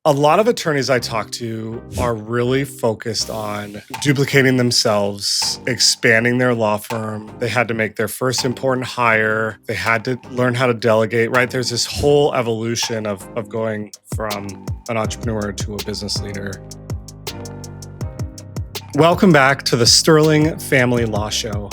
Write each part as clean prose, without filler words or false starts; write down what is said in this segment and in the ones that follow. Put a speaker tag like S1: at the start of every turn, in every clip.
S1: A lot of attorneys I talk to are really focused on duplicating themselves, expanding their law firm. They had to make their first important hire. They had to learn how to delegate, right? There's this whole evolution of going from an entrepreneur to a business leader. Welcome back to the Sterling Family Law Show.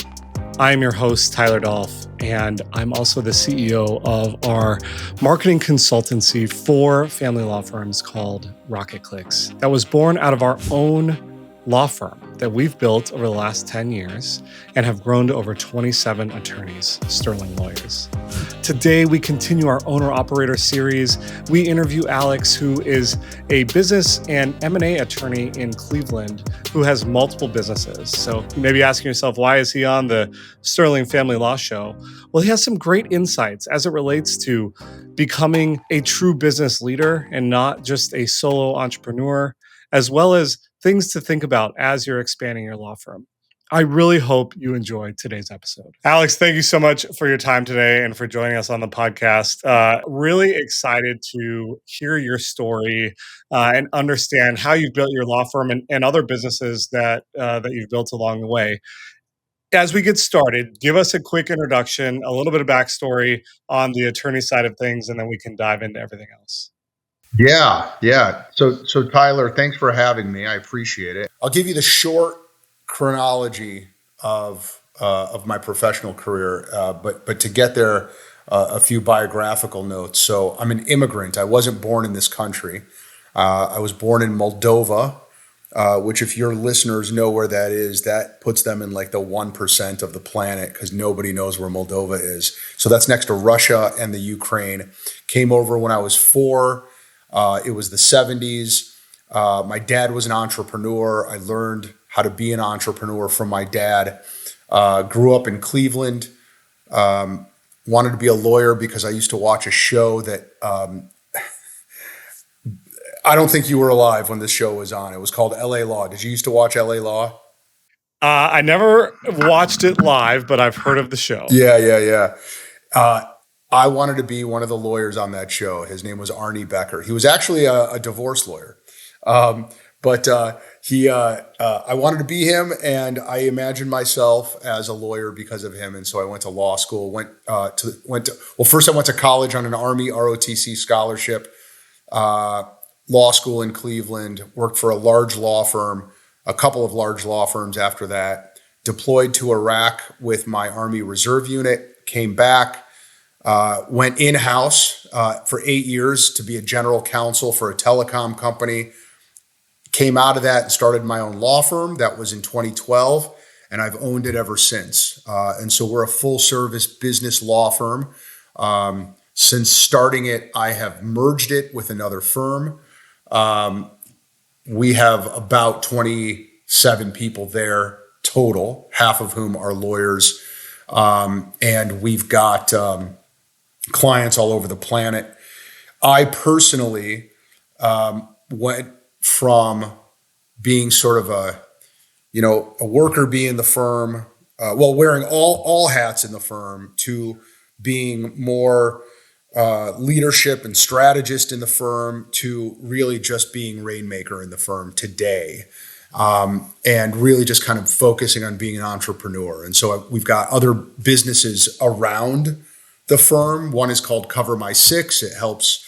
S1: I'm your host, Tyler Dolph, and I'm also the CEO of our marketing consultancy for family law firms called Rocket Clicks. That was born out of our own law firm that we've built over the last 10 years and have grown to over 27 attorneys, Sterling lawyers. Today, we continue our owner-operator series. We interview Alex, who is a business and M&A attorney in Cleveland who has multiple businesses. So you may be asking yourself, why is he on the Sterling Family Law Show? Well, he has some great insights as it relates to becoming a true business leader and not just a solo entrepreneur, as well as things to think about as you're expanding your law firm. I really hope you enjoyed today's episode. Alex, thank you so much for your time today and for joining us on the podcast. Really excited to hear your story and understand how you've built your law firm and other businesses that you've built along the way. As we get started, give us a quick introduction, a little bit of backstory on the attorney side of things, and then we can dive into everything else.
S2: Yeah. So Tyler, thanks for having me. I appreciate it. I'll give you the short chronology of my professional career, but to get there, a few biographical notes. So I'm an immigrant. I wasn't born in this country. I was born in Moldova, which, if your listeners know where that is, that puts them in like the 1% of the planet because nobody knows where Moldova is. So that's next to Russia and the Ukraine. Came over when I was 4. It was the 70s. My dad was an entrepreneur. I learned how to be an entrepreneur from my dad. Grew up in Cleveland. Wanted to be a lawyer because I used to watch a show that I don't think you were alive when this show was on. It was called LA Law. Did you used to watch LA Law?
S1: I never watched it live, but I've heard of the show.
S2: Yeah. I wanted to be one of the lawyers on that show. His name was Arnie Becker. He was actually a divorce lawyer. But I wanted to be him, and I imagined myself as a lawyer because of him. And so I went to law school, first I went to college on an Army ROTC scholarship, law school in Cleveland, worked for a large law firm, a couple of large law firms after that, deployed to Iraq with my Army Reserve unit, came back, went in-house for 8 years to be a general counsel for a telecom company. Came out of that and started my own law firm. That was in 2012, and I've owned it ever since. And so we're a full-service business law firm. Since starting it, I have merged it with another firm. We have about 27 people there total, half of whom are lawyers. And we've got clients all over the planet. I personally went from being sort of a worker bee in the firm, wearing all hats in the firm, to being more leadership and strategist in the firm, to really just being rainmaker in the firm today. And really just kind of focusing on being an entrepreneur. And so we've got other businesses around the firm. One is called Cover My Six. It helps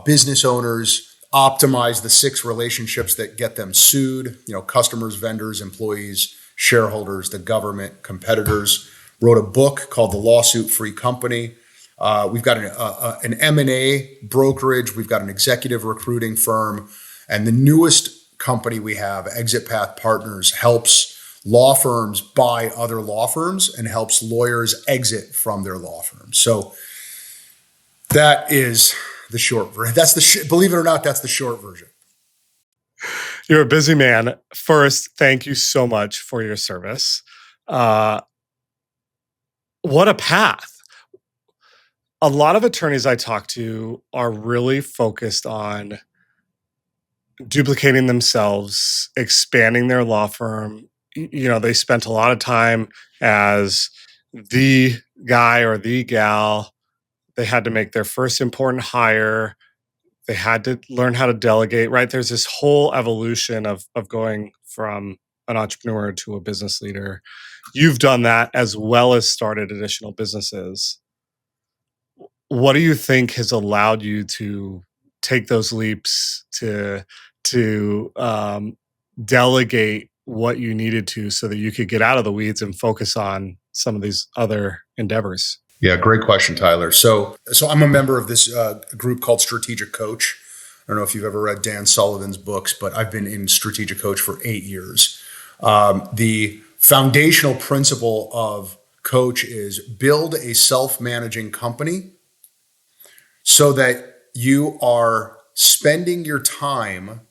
S2: business owners optimize the 6 relationships that get them sued, customers, vendors, employees, shareholders, the government, competitors. Wrote a book called The Lawsuit Free Company. We've got an M&A brokerage. We've got an executive recruiting firm. And the newest company we have, Exit Path Partners, helps law firms buy other law firms and helps lawyers exit from their law firms. So that is the short version. Believe it or not, that's the short version.
S1: You're a busy man. First, thank you so much for your service. What a path. A lot of attorneys I talk to are really focused on duplicating themselves, expanding their law firm. They spent a lot of time as the guy or the gal. They had to make their first important hire. They had to learn how to delegate, right? There's this whole evolution of going from an entrepreneur to a business leader. You've done that as well as started additional businesses. What do you think has allowed you to take those leaps to delegate what you needed to so that you could get out of the weeds and focus on some of these other endeavors?
S2: Yeah, great question, Tyler. So I'm a member of this group called Strategic Coach. I don't know if you've ever read Dan Sullivan's books, but I've been in Strategic Coach for 8 years. The foundational principle of Coach is build a self-managing company so that you are spending your time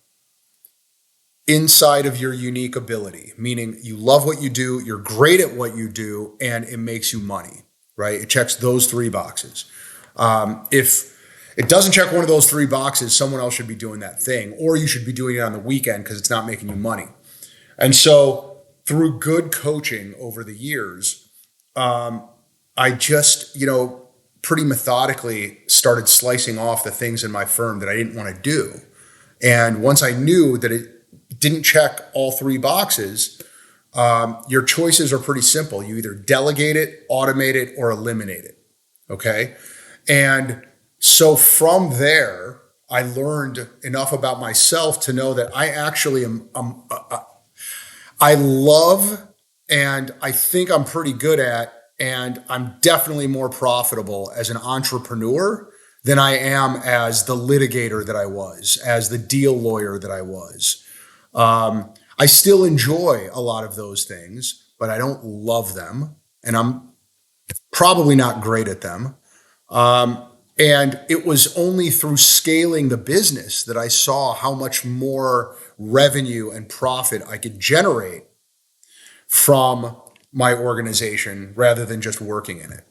S2: inside of your unique ability, meaning you love what you do, you're great at what you do, and it makes you money, right? It checks those 3 boxes. If it doesn't check one of those 3 boxes, someone else should be doing that thing, or you should be doing it on the weekend because it's not making you money. And so through good coaching over the years, I just, pretty methodically started slicing off the things in my firm that I didn't want to do. And once I knew that it didn't check all 3 boxes, your choices are pretty simple. You either delegate it, automate it, or eliminate it. Okay. And so from there, I learned enough about myself to know that I actually I love, and I think I'm pretty good at, and I'm definitely more profitable as an entrepreneur than I am as the litigator that I was, as the deal lawyer that I was. I still enjoy a lot of those things, but I don't love them, and I'm probably not great at them. And it was only through scaling the business that I saw how much more revenue and profit I could generate from my organization rather than just working in it.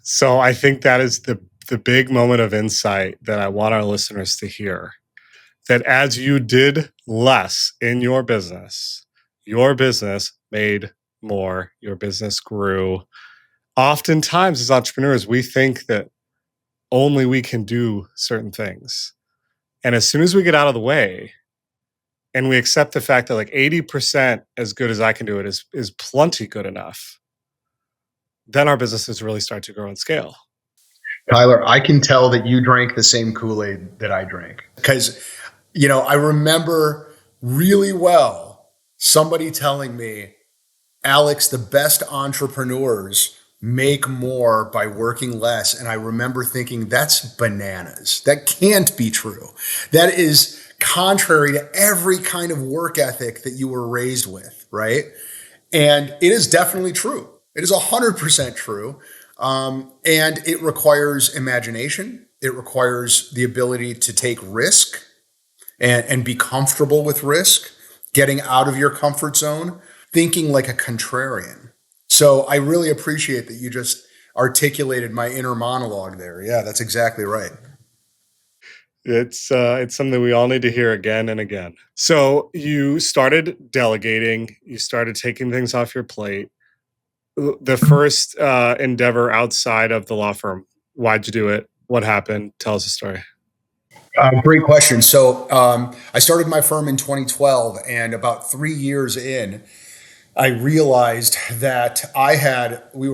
S1: So I think that is the big moment of insight that I want our listeners to hear. That as you did less in your business made more, your business grew. Oftentimes as entrepreneurs, we think that only we can do certain things. And as soon as we get out of the way and we accept the fact that like 80% as good as I can do it is plenty good enough, then our businesses really start to grow and scale.
S2: Tyler, I can tell that you drank the same Kool-Aid that I drank. Because, I remember really well somebody telling me, Alex, the best entrepreneurs make more by working less. And I remember thinking, that's bananas. That can't be true. That is contrary to every kind of work ethic that you were raised with, right? And it is definitely true. It is 100% true. And it requires imagination. It requires the ability to take risk and be comfortable with risk, getting out of your comfort zone, thinking like a contrarian. So I really appreciate that you just articulated my inner monologue there. Yeah, that's exactly right.
S1: It's something we all need to hear again and again. So you started delegating, you started taking things off your plate. The first endeavor outside of the law firm, why'd you do it? What happened? Tell us a story.
S2: Great question. So I started my firm in 2012, and about 3 years in, I realized that we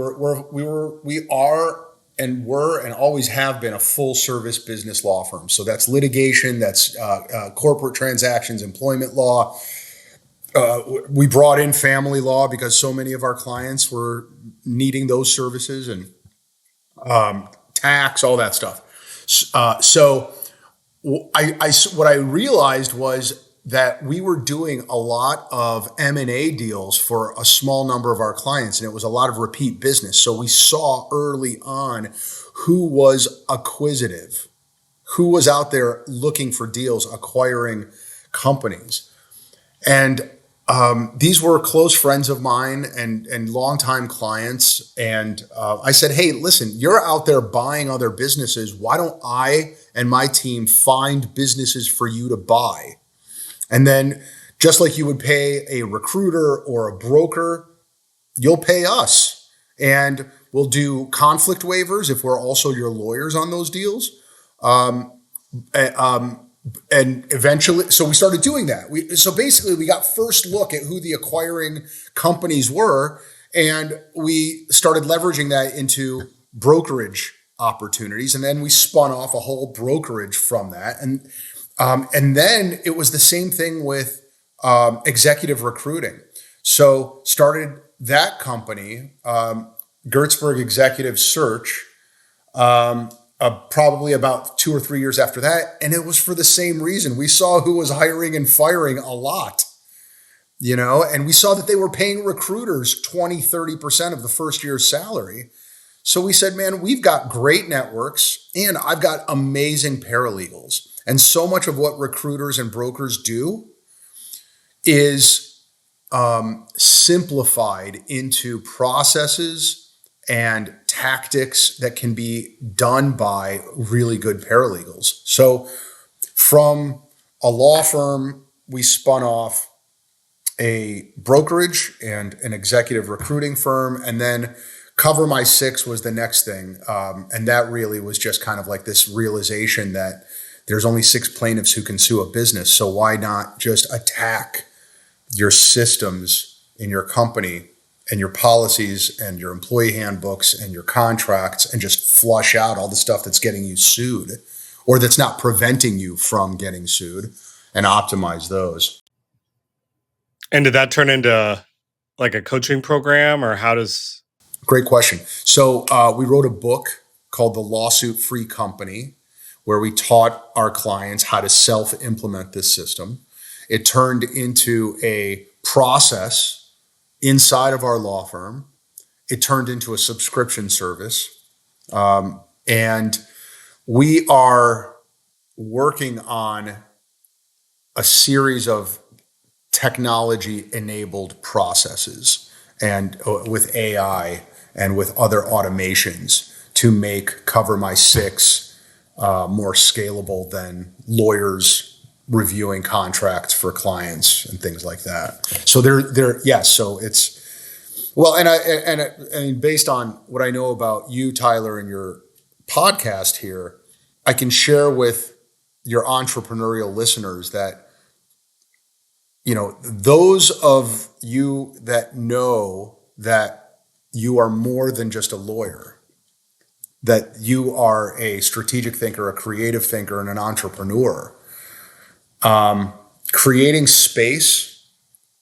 S2: are and were and always have been a full service business law firm. So that's litigation, that's corporate transactions, employment law. We brought in family law because so many of our clients were needing those services, and tax, all that stuff. So what I realized was that we were doing a lot of M&A deals for a small number of our clients, and it was a lot of repeat business. So we saw early on who was acquisitive, who was out there looking for deals, acquiring companies. And these were close friends of mine and longtime clients. And I said, hey, listen, you're out there buying other businesses. Why don't I and my team find businesses for you to buy? And then just like you would pay a recruiter or a broker, you'll pay us. And we'll do conflict waivers if we're also your lawyers on those deals. And eventually, so we started doing that. So basically, we got first look at who the acquiring companies were, and we started leveraging that into brokerage opportunities. And then we spun off a whole brokerage from that. And then it was the same thing with executive recruiting. So started that company, Gertsburg Executive Search, probably about 2 or 3 years after that. And it was for the same reason. We saw who was hiring and firing a lot, and we saw that they were paying recruiters 20, 30% of the first year's salary. So we said, man, we've got great networks and I've got amazing paralegals. And so much of what recruiters and brokers do is simplified into processes and tactics that can be done by really good paralegals. So from a law firm, we spun off a brokerage and an executive recruiting firm, and then Cover My Six was the next thing. And that really was just kind of like this realization that there's only 6 plaintiffs who can sue a business. So why not just attack your systems in your company and your policies and your employee handbooks and your contracts and just flush out all the stuff that's getting you sued or that's not preventing you from getting sued and optimize those.
S1: And did that turn into like a coaching program, or how does?
S2: Great question. So we wrote a book called The Lawsuit Free Company, where we taught our clients how to self-implement this system. It turned into a process inside of our law firm. It turned into a subscription service. And we are working on a series of technology-enabled processes and with AI and with other automations to make Cover My Six more scalable than lawyers reviewing contracts for clients and things like that. So yes. So it's, well, and I mean, based on what I know about you, Tyler, and your podcast here, I can share with your entrepreneurial listeners that, those of you that know that you are more than just a lawyer, that you are a strategic thinker, a creative thinker, and an entrepreneur, creating space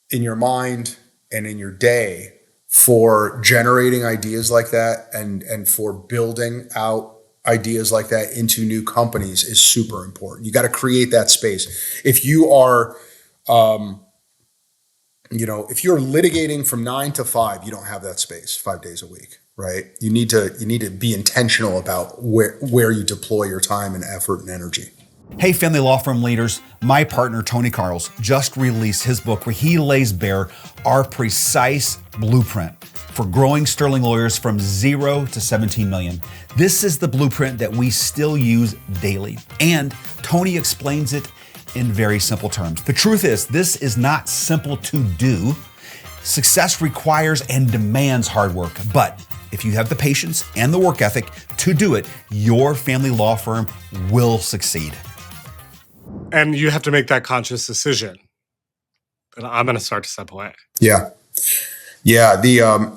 S2: in your mind and in your day for generating ideas like that and for building out ideas like that into new companies is super important. You got to create that space. If you are, if you're litigating from 9 to 5, you don't have that space 5 days a week, right? You need to be intentional about where you deploy your time and effort and energy.
S3: Hey, family law firm leaders, my partner, Tony Carls, just released his book where he lays bare our precise blueprint for growing sterling lawyers from 0 to 17 million. This is the blueprint that we still use daily. And Tony explains it in very simple terms. The truth is, this is not simple to do. Success requires and demands hard work, but if you have the patience and the work ethic to do it, your family law firm will succeed.
S1: And you have to make that conscious decision. But I'm going to start to step away.
S2: Yeah. So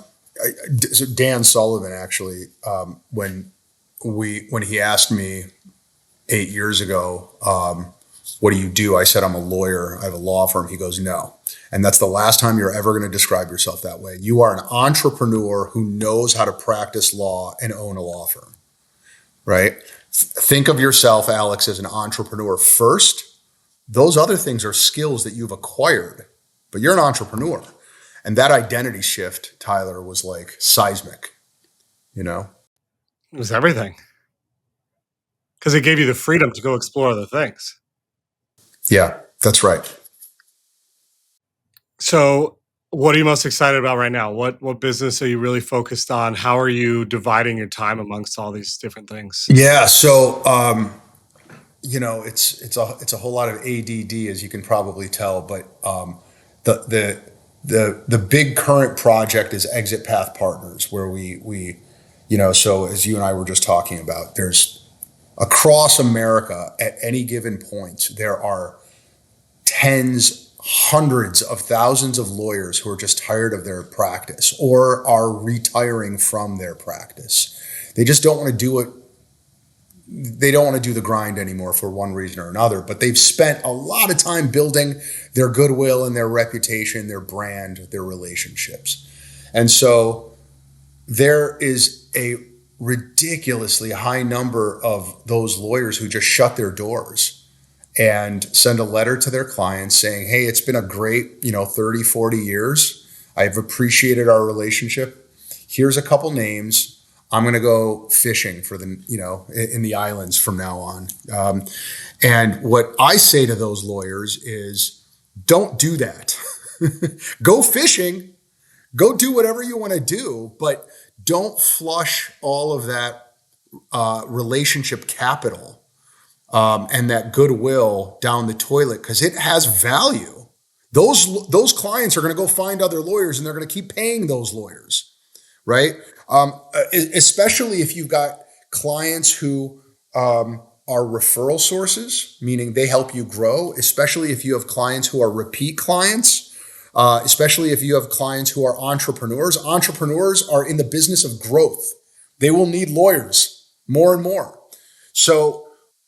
S2: Dan Sullivan actually, when he asked me 8 years ago, what do you do? I said, I'm a lawyer. I have a law firm. He goes, no. And that's the last time you're ever going to describe yourself that way. You are an entrepreneur who knows how to practice law and own a law firm, right? Think of yourself, Alex, as an entrepreneur first. Those other things are skills that you've acquired, but you're an entrepreneur. And that identity shift, Tyler, was like seismic,
S1: It was everything. Because it gave you the freedom to go explore other things.
S2: Yeah, that's right.
S1: So what are you most excited about right now? What business are you really focused on? How are you dividing your time amongst all these different things?
S2: Yeah, so it's a whole lot of ADD, as you can probably tell, but the big current project is Exit Path Partners, where we so as you and I were just talking about, there's Across America, at any given point, there are tens, hundreds of thousands of lawyers who are just tired of their practice or are retiring from their practice. They just don't want to do it. They don't want to do the grind anymore for one reason or another, but they've spent a lot of time building their goodwill and their reputation, their brand, their relationships. And so there is a ridiculously high number of those lawyers who just shut their doors and send a letter to their clients saying, hey, it's been a great, 30, 40 years. I've appreciated our relationship. Here's a couple names. I'm going to go fishing for the, in the islands from now on. And what I say to those lawyers is, don't do that. Go fishing, go do whatever you want to do, but don't flush all of that relationship capital and that goodwill down the toilet, because it has value. Those clients are going to go find other lawyers and they're going to keep paying those lawyers, right? Especially if you've got clients who are referral sources, meaning they help you grow, especially if you have clients who are repeat clients, especially if you have clients who are entrepreneurs. Entrepreneurs are in the business of growth. They will need lawyers more and more. So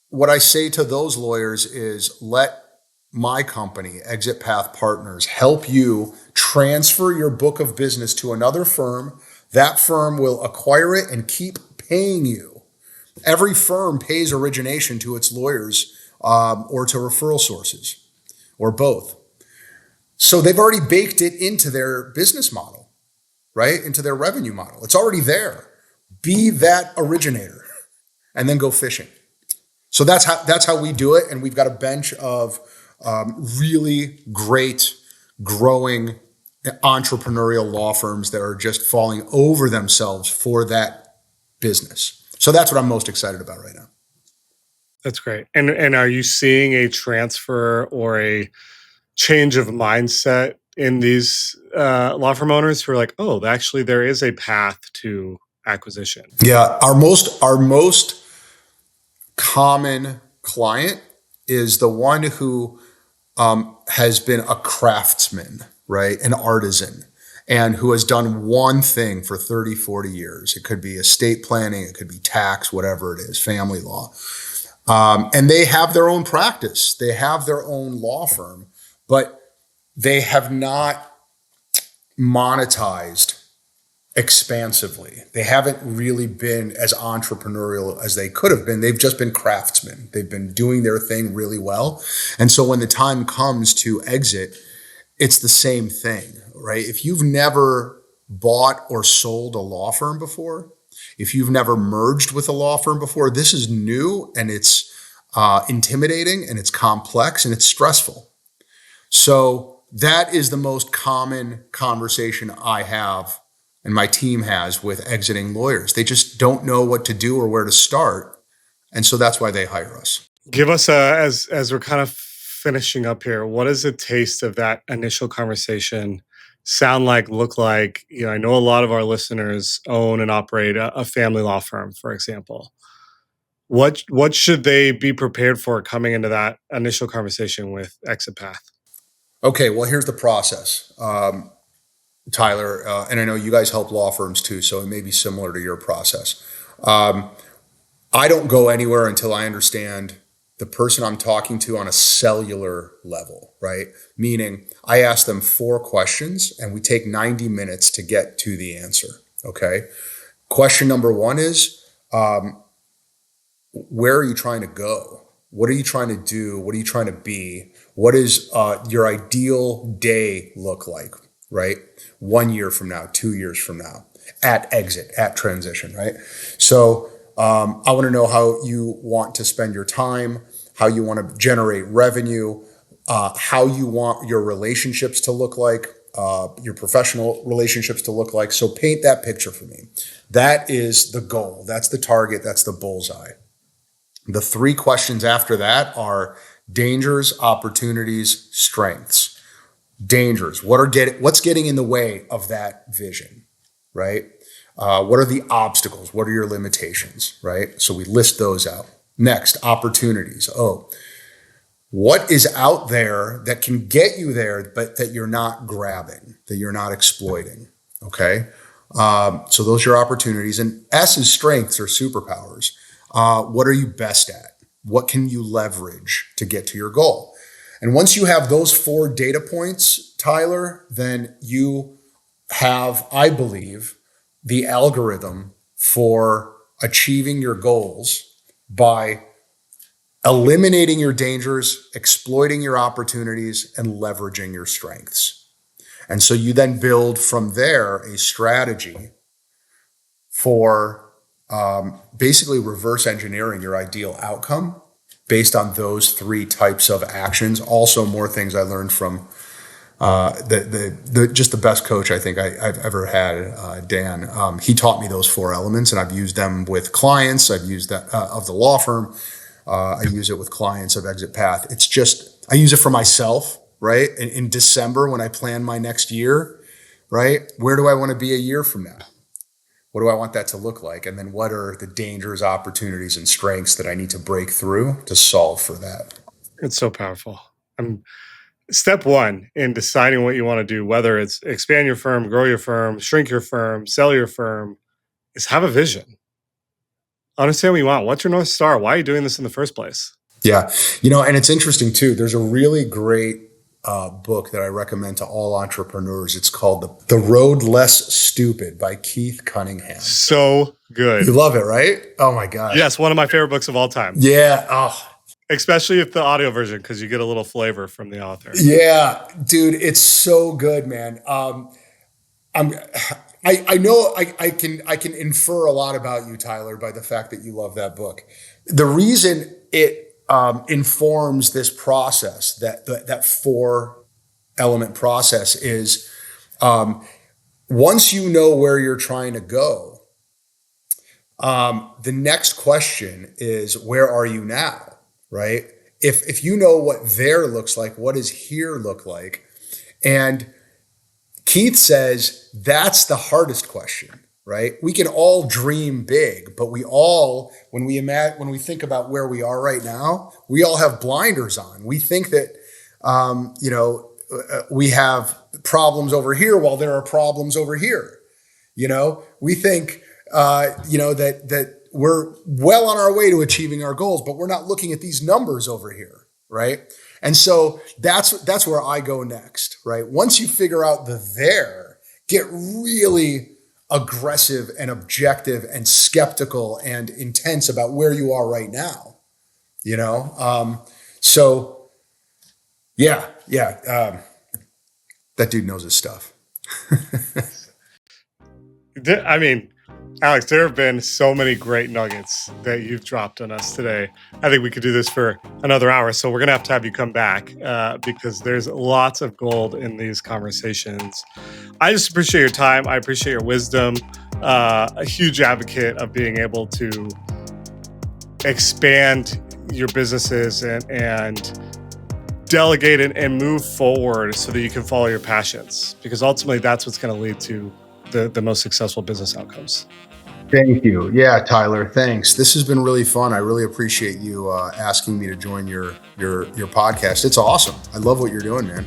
S2: what I say to those lawyers is, let my company, Exit Path Partners, help you transfer your book of business to another firm. That firm will acquire it and keep paying you. Every firm pays origination to its lawyers or to referral sources, or both. So they've already baked it into their business model, right? Into their revenue model. It's already there. Be that originator and then go fishing. So that's how we do it. And we've got a bench of really great, growing entrepreneurial law firms that are just falling over themselves for that business. So that's what I'm most excited about right now.
S1: That's great. And are you seeing a transfer or a change of mindset in these law firm owners who are like, oh, actually there is a path to acquisition?
S2: Yeah, our most common client is the one who has been a craftsman, right? An artisan, and who has done one thing for 30, 40 years. It could be estate planning, it could be tax, whatever it is, family law. And they have their own practice. They have their own law firm, but they have not monetized expansively. They haven't really been as entrepreneurial as they could have been. They've just been craftsmen. They've been doing their thing really well. And so when the time comes to exit, it's the same thing, right? If you've never bought or sold a law firm before, if you've never merged with a law firm before, this is new and it's intimidating and it's complex and it's stressful. So that is the most common conversation I have and my team has with exiting lawyers. They just don't know what to do or where to start. And so that's why they hire us.
S1: Give us as we're kind of finishing up here, what does a taste of that initial conversation sound like, look like? I know a lot of our listeners own and operate a family law firm, for example. What should they be prepared for coming into that initial conversation with Exit Path?
S2: Okay, well, here's the process, Tyler, and I know you guys help law firms too, so it may be similar to your process. I don't go anywhere until I understand the person I'm talking to on a cellular level, right? Meaning I ask them 4 questions and we take 90 minutes to get to the answer, okay? Question number 1 is, where are you trying to go? What are you trying to do? What are you trying to be? What does your ideal day look like, right? 1 year from now, 2 years from now, at exit, at transition, right? So I want to know how you want to spend your time, how you want to generate revenue, how you want your relationships to look like, your professional relationships to look like. So paint that picture for me. That is the goal. That's the target. That's the bullseye. The 3 questions after that are dangers, opportunities, strengths. Dangers. What's getting in the way of that vision, right? What are the obstacles? What are your limitations, right? So we list those out. Next, opportunities. Oh, what is out there that can get you there, but that you're not grabbing, that you're not exploiting? Okay. So those are your opportunities. And S is strengths or superpowers. What are you best at? What can you leverage to get to your goal? And once you have those 4 data points, Tyler, then you have, I believe, the algorithm for achieving your goals by eliminating your dangers, exploiting your opportunities, and leveraging your strengths. And so you then build from there a strategy for basically reverse engineering your ideal outcome based on those 3 types of actions. Also, more things I learned from just the best coach I think I've ever had, Dan. He taught me those 4 elements, and I've used them with clients. I've used that of the law firm. I use it with clients of Exit Path. It's just, I use it for myself, right? In December, when I plan my next year, right? Where do I want to be a year from now? What do I want that to look like? And then what are the dangers, opportunities, and strengths that I need to break through to solve for that?
S1: It's so powerful. Step 1 in deciding what you want to do, whether it's expand your firm, grow your firm, shrink your firm, sell your firm, is have a vision. Understand what you want. What's your North Star? Why are you doing this in the first place?
S2: Yeah. And it's interesting too. There's a really great book that I recommend to all entrepreneurs. It's called The Road Less Stupid by Keith Cunningham.
S1: So good.
S2: You love it, right? Oh my God.
S1: Yes. One of my favorite books of all time.
S2: Yeah. Oh,
S1: especially if the audio version, because you get a little flavor from the author.
S2: Yeah, dude, it's so good, man. I know I can infer a lot about you, Tyler, by the fact that you love that book. The reason it informs this process, that 4-element process, is once you know where you're trying to go, the next question is, where are you now? Right? If you know what there looks like, what does here look like? And Keith says that's the hardest question, right? We can all dream big, but we all, when we think about where we are right now, we all have blinders on. We think that, we have problems over here while there are problems over here. We think, that we're well on our way to achieving our goals, but we're not looking at these numbers over here, right? And so that's where I go next, right? Once you figure out the there, get really aggressive and objective and skeptical and intense about where you are right now, So that dude knows his stuff.
S1: I mean, Alex, there have been so many great nuggets that you've dropped on us today. I think we could do this for another hour. So we're going to have you come back because there's lots of gold in these conversations. I just appreciate your time. I appreciate your wisdom. A huge advocate of being able to expand your businesses and delegate and move forward so that you can follow your passions, because ultimately that's what's going to lead to the most successful business outcomes.
S2: Thank you. Yeah, Tyler, thanks. This has been really fun. I really appreciate you asking me to join your podcast. It's awesome. I love what you're doing, man.